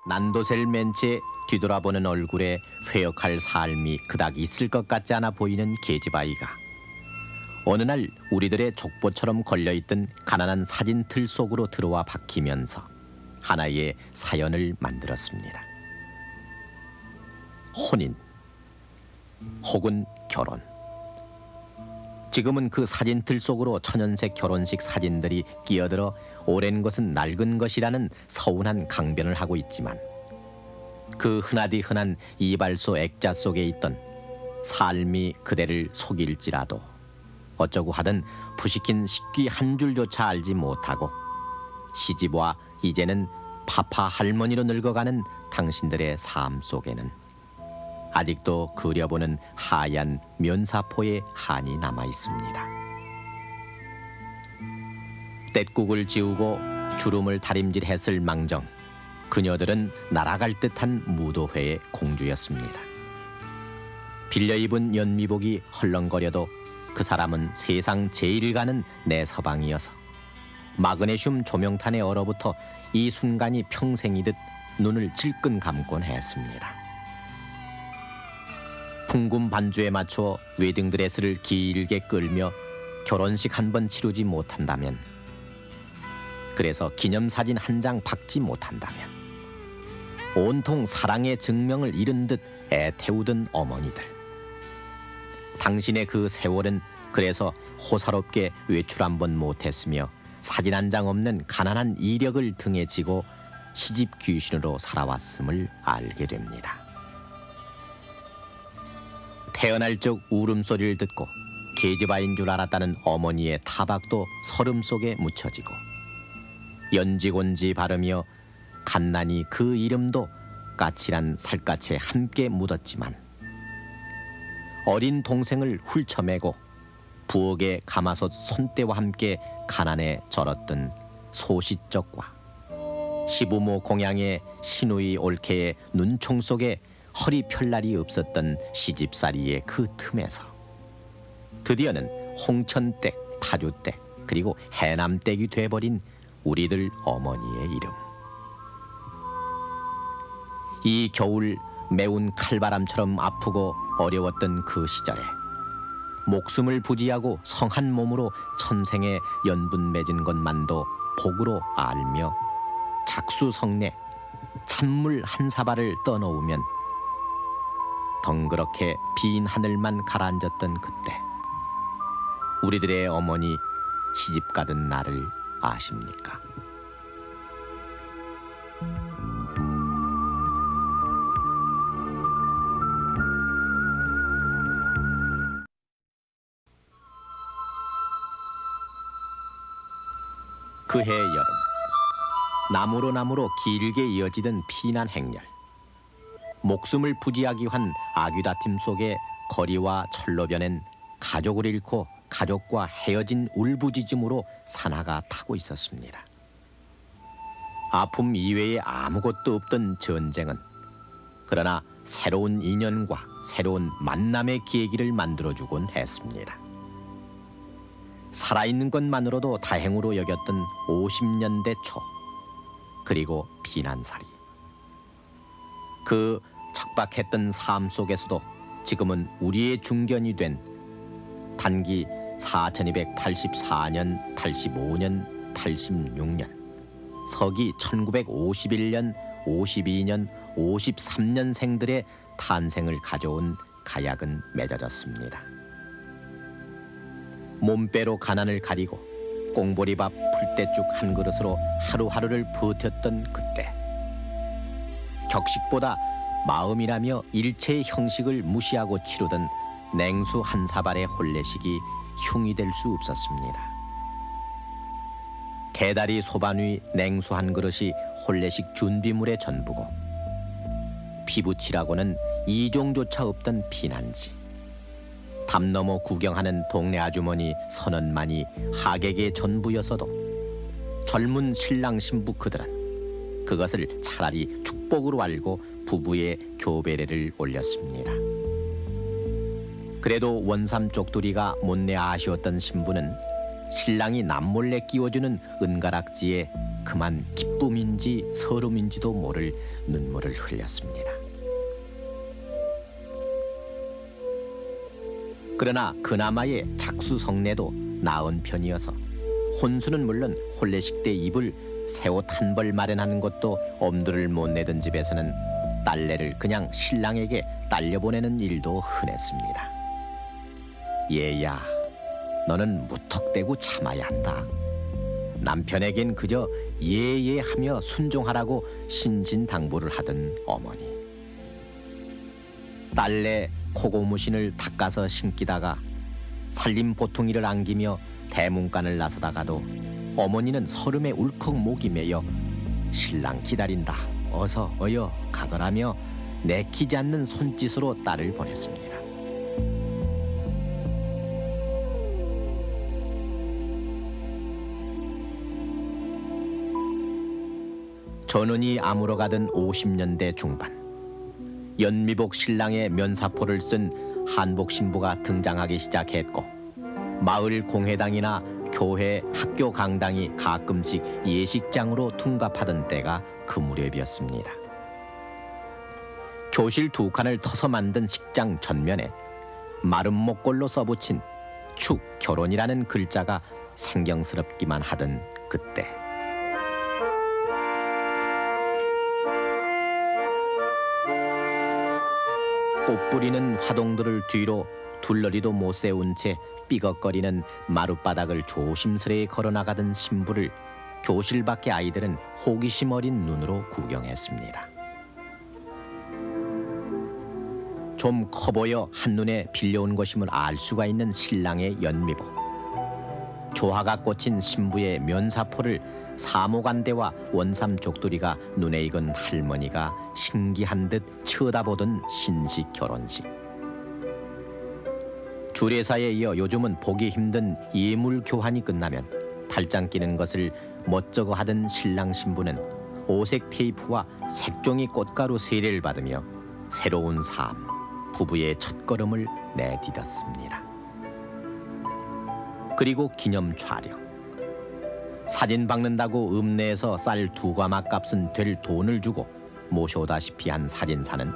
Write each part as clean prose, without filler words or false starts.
난도셀 맨체 뒤돌아보는 얼굴에 회역할 삶이 그닥 있을 것 같지 않아 보이는 계집아이가 어느 날 우리들의 족보처럼 걸려있던 가난한 사진틀 속으로 들어와 박히면서 하나의 사연을 만들었습니다. 혼인 혹은 결혼. 지금은 그 사진틀 속으로 천연색 결혼식 사진들이 끼어들어 오랜 것은 낡은 것이라는 서운한 강변을 하고 있지만 그 흔하디 흔한 이발소 액자 속에 있던 삶이 그대를 속일지라도 어쩌고 하든 부식힌 식귀 한 줄조차 알지 못하고 시집와 이제는 파파 할머니로 늙어가는 당신들의 삶 속에는 아직도 그려보는 하얀 면사포의 한이 남아 있습니다. 땔국을 지우고 주름을 다림질했을 망정 그녀들은 날아갈 듯한 무도회의 공주였습니다. 빌려 입은 연미복이 헐렁거려도 그 사람은 세상 제일 가는 내 서방이어서 마그네슘 조명탄에 얼어붙어 이 순간이 평생이듯 눈을 질끈 감곤 했습니다. 풍금 반주에 맞춰 웨딩드레스를 길게 끌며 결혼식 한 번 치르지 못한다면, 그래서 기념사진 한 장 박지 못한다면, 온통 사랑의 증명을 잃은 듯 애태우던 어머니들. 당신의 그 세월은 그래서 호사롭게 외출 한 번 못했으며 사진 한 장 없는 가난한 이력을 등에 지고 시집 귀신으로 살아왔음을 알게 됩니다. 태어날 적 울음소리를 듣고 계집아인 줄 알았다는 어머니의 타박도 설음 속에 묻혀지고 연지곤지 바르며 갓난이 그 이름도 까칠한 살갗에 함께 묻었지만 어린 동생을 훌쳐매고 부엌의 가마솥 손때와 함께 가난에 절었던 소시적과 시부모 공양의 시누이 올케의 눈총 속에 허리 펼 날이 없었던 시집살이의 그 틈에서 드디어는 홍천댁, 파주댁, 그리고 해남댁이 돼버린 우리들 어머니의 이름. 이 겨울 매운 칼바람처럼 아프고 어려웠던 그 시절에 목숨을 부지하고 성한 몸으로 천생에 연분 맺은 것만도 복으로 알며 작수성내 찬물 한 사발을 떠놓으면 덩그렇게 빈 하늘만 가라앉았던 그때 우리들의 어머니 시집 가던 날을 아십니까? 그해 여름 나무로 나무로 길게 이어지던 피난 행렬. 목숨을 부지하기 위한 아귀다툼 속에 거리와 철로변엔 가족을 잃고 가족과 헤어진 울부짖음으로 산하가 타고 있었습니다. 아픔 이외에 아무것도 없던 전쟁은 그러나 새로운 인연과 새로운 만남의 계기를 만들어주곤 했습니다. 살아있는 것만으로도 다행으로 여겼던 50년대 초, 그리고 피난살이. 그 척박했던 삶 속에서도 지금은 우리의 중견이 된 단기 4284년, 85년, 86년, 서기 1951년, 52년, 53년생들의 탄생을 가져온 가약은 맺어졌습니다. 몸빼로 가난을 가리고 꽁보리밥 풀떼죽 한 그릇으로 하루하루를 버텼던 그때 격식보다 마음이라며 일체의 형식을 무시하고 치르던 냉수 한 사발의 혼례식이 흉이 될 수 없었습니다. 개다리 소반 위 냉수 한 그릇이 혼례식 준비물의 전부고 피부치라고는 이종조차 없던 피난지, 담 넘어 구경하는 동네 아주머니 선언만이 하객의 전부였어도 젊은 신랑 신부 그들은 그것을 차라리 축복으로 알고 부부의 교배례를 올렸습니다. 그래도 원삼 쪽두리가 못내 아쉬웠던 신부는 신랑이 남몰래 끼워주는 은가락지에 그만 기쁨인지 서름인지도 모를 눈물을 흘렸습니다. 그러나 그나마의 작수성내도 나은 편이어서 혼수는 물론 혼례식 때 입을 새 옷 한 벌 마련하는 것도 엄두를 못 내던 집에서는 딸내를 그냥 신랑에게 딸려보내는 일도 흔했습니다. 얘야, 너는 무턱대고 참아야 한다. 남편에겐 그저 예예하며 순종하라고 신신당부를 하던 어머니. 딸내 코고무신을 닦아서 신기다가 살림 보통이를 안기며 대문간을 나서다가도 어머니는 설움에 울컥 목이 메여 신랑 기다린다, 어서 어여 가거라며 내키지 않는 손짓으로 딸을 보냈습니다. 전운이 아물어가던 50년대 중반, 연미복 신랑의 면사포를 쓴 한복 신부가 등장하기 시작했고 마을 공회당이나 교회, 학교 강당이 가끔씩 예식장으로 둔갑하던 때가 그 무렵이었습니다. 교실 두 칸을 터서 만든 식장 전면에 마른 목골로 써붙인 축 결혼이라는 글자가 생경스럽기만 하던 그때, 꽃 뿌리는 화동들을 뒤로 둘러리도 못 세운 채 삐걱거리는 마룻바닥을 조심스레 걸어나가던 신부를 교실 밖의 아이들은 호기심 어린 눈으로 구경했습니다. 좀 커 보여 한눈에 빌려온 것임을 알 수가 있는 신랑의 연미복, 조화가 꽂힌 신부의 면사포를 사모간대와 원삼 족두리가 눈에 익은 할머니가 신기한 듯 쳐다보던 신식 결혼식. 주례사에 이어 요즘은 보기 힘든 예물 교환이 끝나면 팔짱 끼는 것을 멋쩍어 하던 신랑 신부는 오색 테이프와 색종이 꽃가루 세례를 받으며 새로운 삶, 부부의 첫걸음을 내디뎠습니다. 그리고 기념 촬영. 사진 박는다고 읍내에서 쌀 2가마 값은 될 돈을 주고 모셔오다시피 한 사진사는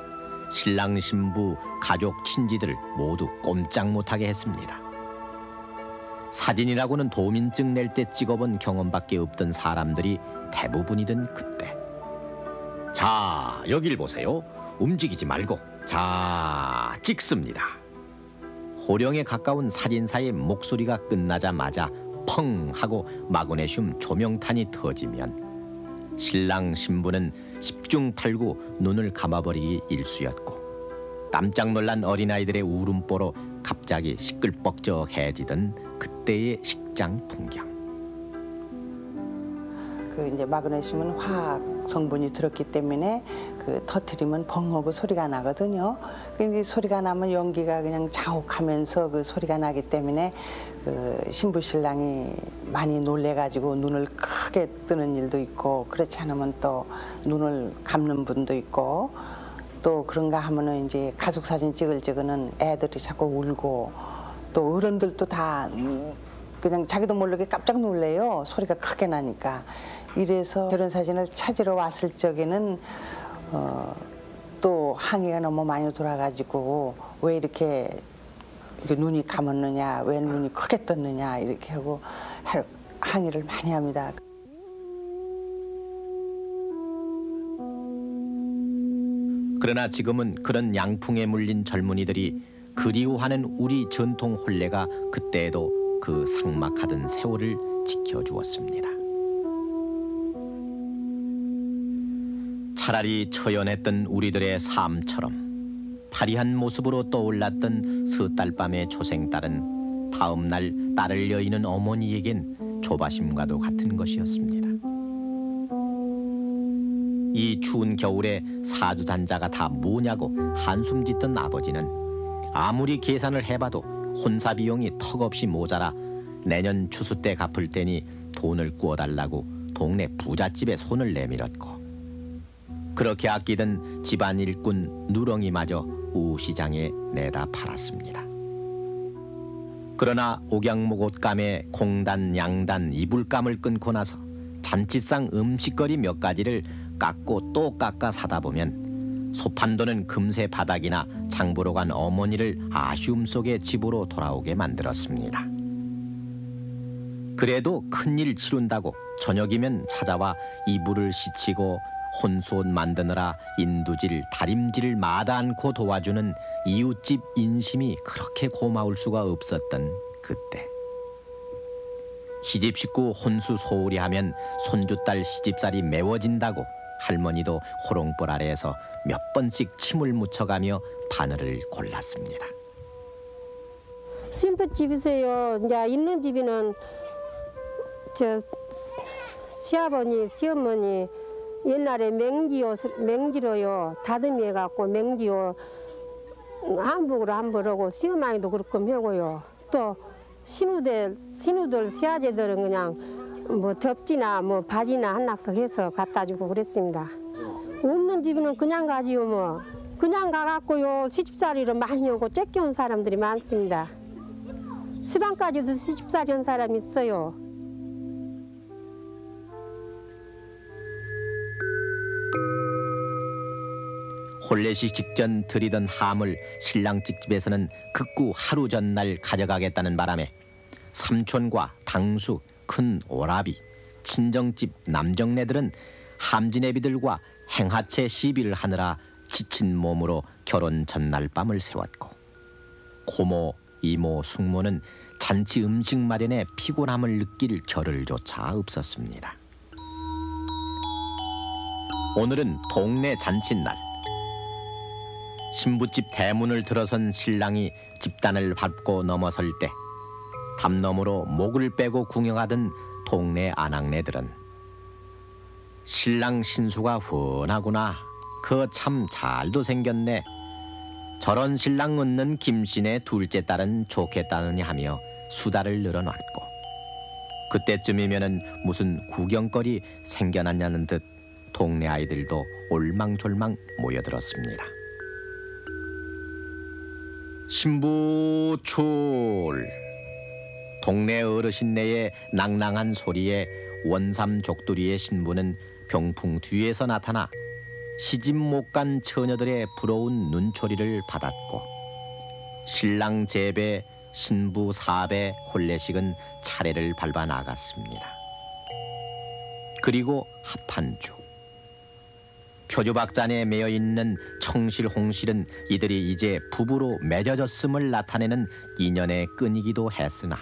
신랑 신부 가족 친지들을 모두 꼼짝 못하게 했습니다. 사진이라고는 도민증 낼 때 찍어본 경험밖에 없던 사람들이 대부분이던 그때, 자, 여길 보세요. 움직이지 말고. 자, 찍습니다. 호령에 가까운 사진사의 목소리가 끝나자마자 펑 하고 마그네슘 조명탄이 터지면 신랑 신부는 10중 8구 눈을 감아버리기 일쑤였고 깜짝 놀란 어린아이들의 울음보로 갑자기 시끌벅적해지던 그때의 식장 풍경. 그 이제 마그네슘은 화학 성분이 들었기 때문에 그 터트리면 펑하고 소리가 나거든요. 그 소리가 나면 연기가 그냥 자욱하면서 그 소리가 나기 때문에 그 신부 신랑이 많이 놀래가지고 눈을 크게 뜨는 일도 있고, 그렇지 않으면 또 눈을 감는 분도 있고, 또 그런가 하면은 이제 가족 사진 찍을 적에는 애들이 자꾸 울고, 또 어른들도 다 그냥 자기도 모르게 깜짝 놀래요. 소리가 크게 나니까. 이래서 결혼 사진을 찾으러 왔을 적에는 또 항의가 너무 많이 돌아가지고 왜 이렇게 눈이 감았느냐, 왜 눈이 크게 떴느냐 이렇게 하고 항의를 많이 합니다. 그러나 지금은 그런 양풍에 물린 젊은이들이 그리워하는 우리 전통 혼례가 그때에도 그 삭막하던 세월을 지켜주었습니다. 차라리 처연했던 우리들의 삶처럼 파리한 모습으로 떠올랐던 서딸밤의 초생딸은 다음 날 딸을 여의는 어머니에겐 조바심과도 같은 것이었습니다. 이 추운 겨울에 사주단자가 다 뭐냐고 한숨 짓던 아버지는 아무리 계산을 해봐도 혼사 비용이 턱없이 모자라 내년 추수 때 갚을 테니 돈을 구워달라고 동네 부잣집에 손을 내밀었고, 그렇게 아끼던 집안 일꾼 누렁이마저 우시장에 내다 팔았습니다. 그러나 옥양목 옷감에 공단, 양단, 이불감을 끊고 나서 잔치상 음식거리 몇 가지를 깎고 또 깎아 사다 보면 소판도는 금세 바닥이나 장보러 간 어머니를 아쉬움 속에 집으로 돌아오게 만들었습니다. 그래도 큰일 치룬다고 저녁이면 찾아와 이불을 씻히고 혼수옷 만드느라 인두질, 다림질을 마다 않고 도와주는 이웃집 인심이 그렇게 고마울 수가 없었던 그때. 시집 식구 혼수 소홀히 하면 손주딸 시집살이 매워진다고 할머니도 호롱불 아래에서 몇 번씩 침을 묻혀가며 바늘을 골랐습니다. 신부집이세요. 이제 있는 집에는 저 시아버니, 시어머니 옛날에 맹지로요 다듬이 해갖고 맹지요 한복으로 한번 하고 시어머니도 그렇게 하고요. 또 신우들 시아제들은 그냥 뭐 덮지나 뭐 바지나 한낙석 해서 갖다 주고 그랬습니다. 없는 집은 그냥 가지요 뭐. 그냥 가갖고요 시집살이로 많이 오고 쫓겨온 사람들이 많습니다. 시방까지도 시집살이 한 사람이 있어요. 혼례식 직전 들이던 함을 신랑집 집에서는 극구 하루 전날 가져가겠다는 바람에 삼촌과 당수, 큰 오라비, 친정집 남정네들은 함지내비들과 행하체 시비를 하느라 지친 몸으로 결혼 전날 밤을 새웠고 고모, 이모, 숙모는 잔치 음식 마련에 피곤함을 느낄 겨를조차 없었습니다. 오늘은 동네 잔칫날. 신부집 대문을 들어선 신랑이 집단을 밟고 넘어설 때 담너머로 목을 빼고 궁영하던 동네 아낙네들은 신랑 신수가 훤하구나. 그 참 잘도 생겼네. 저런 신랑 얻는 김씨네 둘째 딸은 좋겠다느니 하며 수다를 늘어놨고 그때쯤이면은 무슨 구경거리 생겨났냐는 듯 동네 아이들도 올망졸망 모여들었습니다. 신부출. 동네 어르신네의 낭낭한 소리에 원삼 족두리의 신부는 병풍 뒤에서 나타나 시집 못 간 처녀들의 부러운 눈초리를 받았고 신랑 제배, 신부 사배 혼례식은 차례를 밟아 나갔습니다. 그리고 합한주. 표주박잔에 매여 있는 청실, 홍실은 이들이 이제 부부로 맺어졌음을 나타내는 인연의 끈이기도 했으나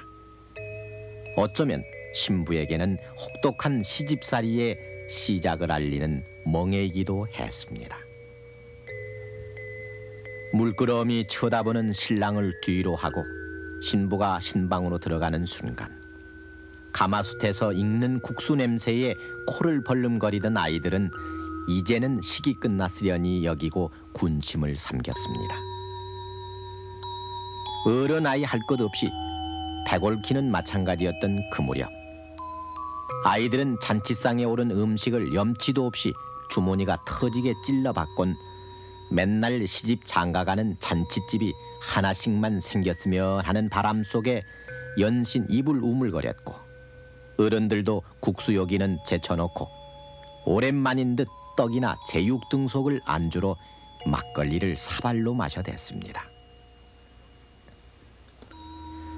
어쩌면 신부에게는 혹독한 시집살이의 시작을 알리는 멍해이기도 했습니다. 물끄러미 쳐다보는 신랑을 뒤로 하고 신부가 신방으로 들어가는 순간 가마솥에서 익는 국수 냄새에 코를 벌름거리던 아이들은 이제는 식이 끝났으려니 여기고 군침을 삼겼습니다. 어른아이 할 것 없이 배골키는 마찬가지였던 그 무렵 아이들은 잔치상에 오른 음식을 염치도 없이 주머니가 터지게 찔러봤곤 맨날 시집 장가가는 잔치집이 하나씩만 생겼으면 하는 바람 속에 연신 입을 우물거렸고 어른들도 국수 여기는 제쳐놓고 오랜만인 듯 떡이나 제육 등속을 안주로 막걸리를 사발로 마셔댔습니다.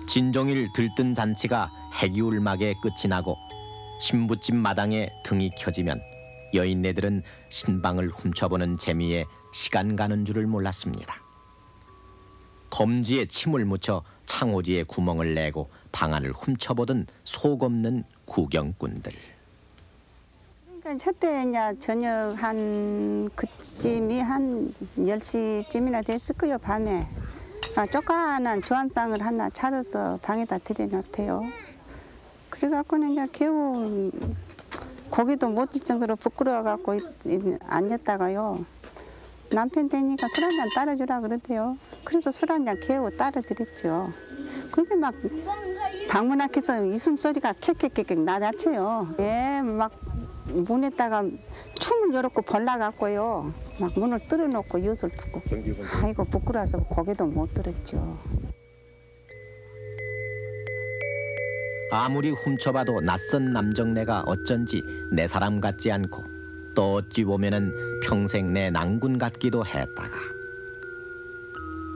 진종일 들뜬 잔치가 해기울막에 끝이 나고 신부집 마당에 등이 켜지면 여인네들은 신방을 훔쳐보는 재미에 시간 가는 줄을 몰랐습니다. 검지에 침을 묻혀 창호지에 구멍을 내고 방안을 훔쳐보던 속없는 구경꾼들. 그러니까 저때 이제 저녁 한 그쯤이 한 10시쯤이나 됐을 거요, 밤에. 쪼까난 주안상을 하나 차려서 방에다 들여놓대요. 그래갖고는 이제 겨우 고기도 못 들 정도로 부끄러워갖고 앉았다가요. 남편 되니까 술 한잔 따라주라 그러대요. 그래서 술 한잔 겨우 따라드렸죠. 그게 막 방문 앞에서 이숨소리가 캑캑캑 나자쳐요. 예, 막 문에다가 춤을 열었고 벌라갖고요. 막 문을 뚫어놓고 엿을 붓고. 아이고 부끄러워서 고개도 못 들었죠. 아무리 훔쳐봐도 낯선 남정네가 어쩐지 내 사람 같지 않고 또 어찌 보면은 평생 내 낭군 같기도 했다가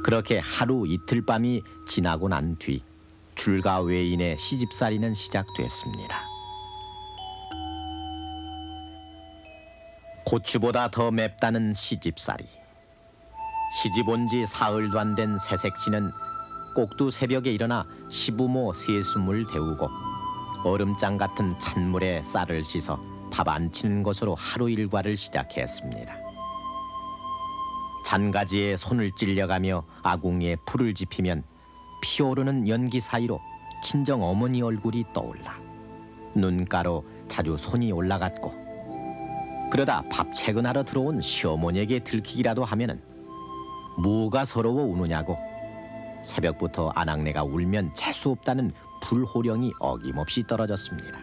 그렇게 하루 이틀 밤이 지나고 난 뒤 줄과 외인의 시집살이는 시작됐습니다. 고추보다 더 맵다는 시집살이. 시집 온 지 사흘도 안 된 새색시는 꼭두 새벽에 일어나 시부모 세수물 데우고 얼음장 같은 찬물에 쌀을 씻어 밥 안 치는 것으로 하루 일과를 시작했습니다. 잔가지에 손을 찔려가며 아궁이에 불을 지피면 피오르는 연기 사이로 친정 어머니 얼굴이 떠올라 눈가로 자주 손이 올라갔고 그러다 밥 채근하러 들어온 시어머니에게 들키기라도 하면은 뭐가 서러워 우느냐고 새벽부터 아낙네가 울면 재수 없다는 불호령이 어김없이 떨어졌습니다.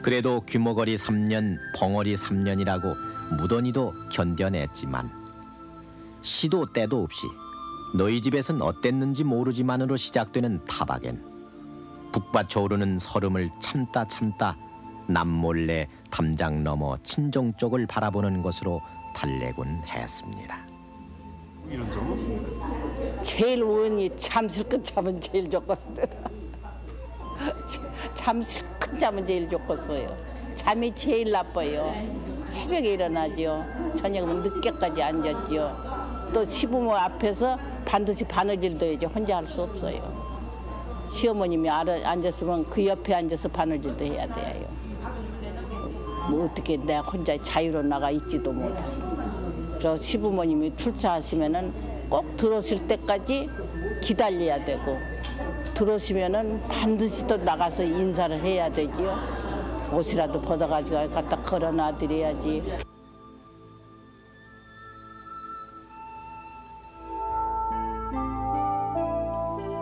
그래도 귀머거리 3년, 벙어리 3년이라고 무던히도 견뎌냈지만 시도 때도 없이 너희 집에선 어땠는지 모르지만으로 시작되는 타박엔 북받쳐 오르는 설움을 참다 남몰래 담장 넘어 친정 쪽을 바라보는 것으로 달래곤 했습니다. 이런 점은? 제일 우연히 잠실 큰 잠은 제일 좋겠어요. 잠실 큰 잠은 제일 좋겠어요. 잠이 제일 나빠요. 새벽에 일어나죠. 저녁은 늦게까지 앉았죠. 또 시부모 앞에서 반드시 바느질도 해야죠. 혼자 할 수 없어요. 시어머님이 앉았으면 그 옆에 앉아서 바느질도 해야 돼요. 뭐 어떻게 내가 혼자 자유로 나가 있지도 못해. 저 시부모님이 출사하시면은 꼭 들어오실 때까지 기다려야 되고 들어오시면은 반드시 또 나가서 인사를 해야 되지요. 옷이라도 벗어가지고 갖다 걸어놔 드려야지.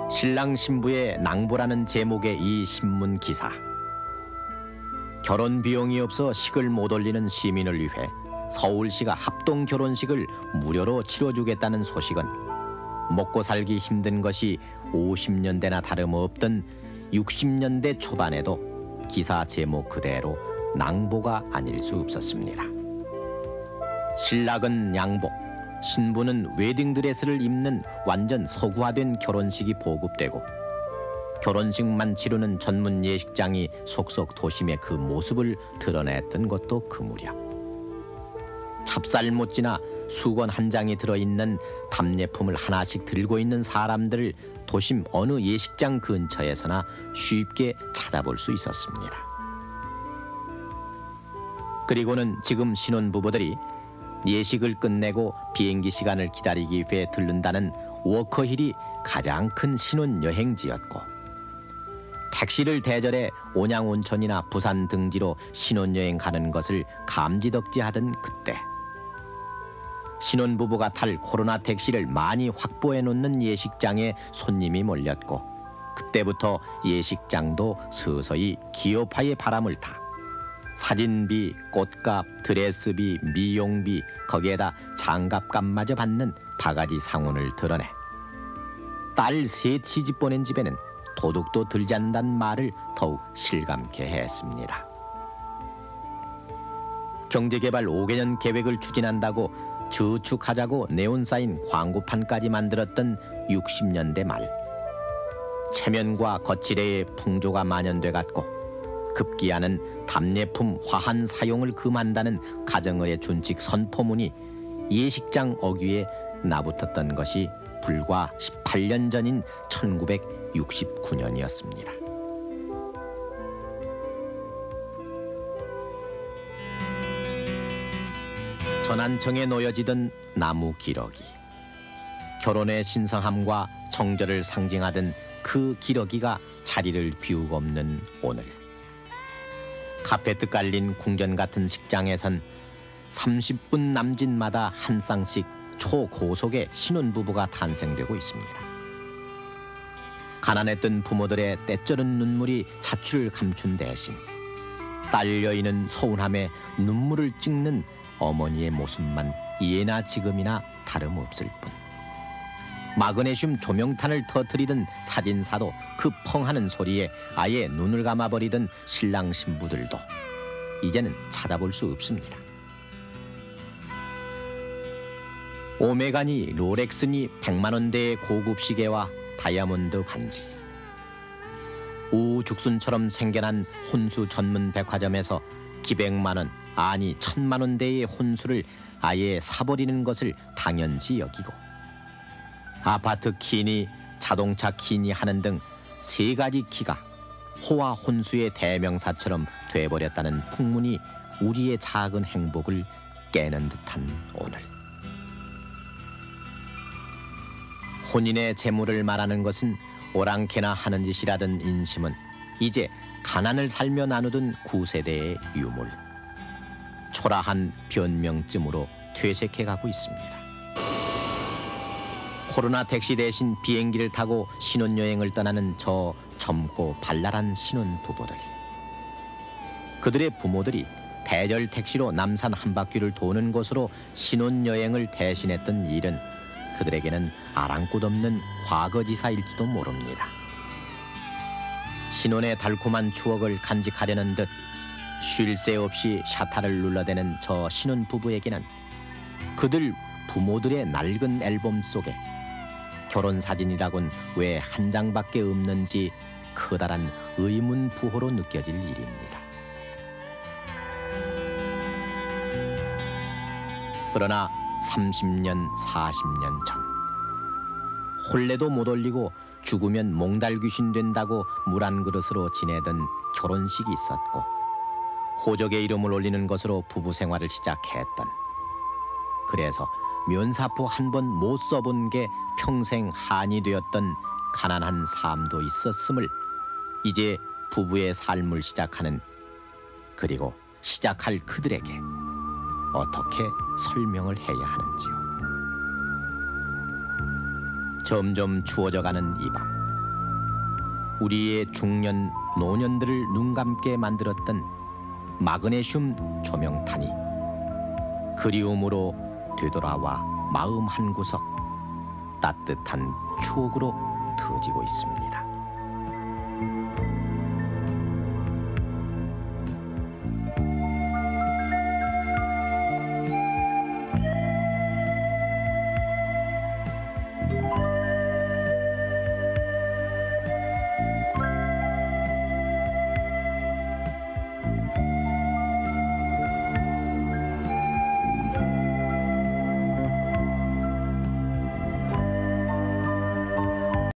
신랑 신부의 낭보라는 제목의 이 신문 기사. 결혼 비용이 없어 식을 못 올리는 시민을 위해 서울시가 합동 결혼식을 무료로 치러주겠다는 소식은 먹고 살기 힘든 것이 50년대나 다름없던 60년대 초반에도 기사 제목 그대로 낭보가 아닐 수 없었습니다. 신랑은 양복, 신부는 웨딩드레스를 입는 완전 서구화된 결혼식이 보급되고 결혼식만 치르는 전문 예식장이 속속 도심의 그 모습을 드러냈던 것도 그 무렵. 찹쌀 못지나 수건 한 장이 들어있는 답례품을 하나씩 들고 있는 사람들을 도심 어느 예식장 근처에서나 쉽게 찾아볼 수 있었습니다. 그리고는 지금 신혼부부들이 예식을 끝내고 비행기 시간을 기다리기 위해 들른다는 워커힐이 가장 큰 신혼여행지였고 택시를 대절해 온양온천이나 부산 등지로 신혼여행 가는 것을 감지덕지하던 그때 신혼부부가 탈 코로나 택시를 많이 확보해 놓는 예식장에 손님이 몰렸고 그때부터 예식장도 서서히 기업화의 바람을 타 사진비, 꽃값, 드레스비, 미용비, 거기에다 장갑값마저 받는 바가지 상훈을 드러내 딸 셋 시집 보낸 집에는 도둑도 들지 않는다는 말을 더욱 실감케 했습니다. 경제개발 5개년 계획을 추진한다고 저축하자고 네온 쌓인 광고판까지 만들었던 60년대 말 체면과 거칠의 풍조가 만연돼 갔고 급기야는 답례품 화한 사용을 금한다는 가정의의 준칙 선포문이 예식장 어귀에 나붙었던 것이 불과 18년 전인 1969년이었습니다. 전안청에 놓여지던 나무 기러기. 결혼의 신성함과 정절을 상징하던 그 기러기가 자리를 비우고 없는 오늘. 카페트 깔린 궁전 같은 식장에선 30분 남짓마다 한 쌍씩 초고속의 신혼부부가 탄생되고 있습니다. 가난했던 부모들의 때쩌른 눈물이 자취를 감춘 대신 딸 여인은 서운함에 눈물을 찍는 어머니의 모습만 예나 지금이나 다름없을 뿐. 마그네슘 조명탄을 터뜨리던 사진사도 그 펑하는 소리에 아예 눈을 감아버리던 신랑 신부들도 이제는 찾아볼 수 없습니다. 오메가니 롤렉스니 100만 원대의 고급 시계와 다이아몬드 반지, 우죽순처럼 생겨난 혼수 전문 백화점에서 기백만 원, 아니 1000만 원대의 혼수를 아예 사버리는 것을 당연시 여기고, 아파트 키니, 자동차 키니 하는 등 3가지 키가 호화 혼수의 대명사처럼 돼버렸다는 풍문이 우리의 작은 행복을 깨는 듯한 오늘. 혼인의 재물을 말하는 것은 오랑캐나 하는 짓이라던 인심은 이제 가난을 살며 나누던 구세대의 유물, 초라한 변명쯤으로 퇴색해가고 있습니다. 코로나 택시 대신 비행기를 타고 신혼여행을 떠나는 저 젊고 발랄한 신혼부부들. 그들의 부모들이 대절 택시로 남산 한 바퀴를 도는 것으로 신혼여행을 대신했던 일은 그들에게는 아랑곳 없는 과거지사일지도 모릅니다. 신혼의 달콤한 추억을 간직하려는 듯 쉴 새 없이 샤타를 눌러대는 저 신혼부부에게는 그들 부모들의 낡은 앨범 속에 결혼사진이라곤 왜 한 장밖에 없는지 커다란 의문부호로 느껴질 일입니다. 그러나 30년, 40년 전 혼례도 못 올리고 죽으면 몽달귀신 된다고 물 한 그릇으로 지내던 결혼식이 있었고, 호적의 이름을 올리는 것으로 부부 생활을 시작했던, 그래서 면사포 한 번 못 써본 게 평생 한이 되었던 가난한 삶도 있었음을 이제 부부의 삶을 시작하는, 그리고 시작할 그들에게 어떻게 설명을 해야 하는지요. 점점 추워져가는 이 밤, 우리의 중년, 노년들을 눈 감게 만들었던 마그네슘 조명탄이 그리움으로 되돌아와 마음 한구석 따뜻한 추억으로 터지고 있습니다.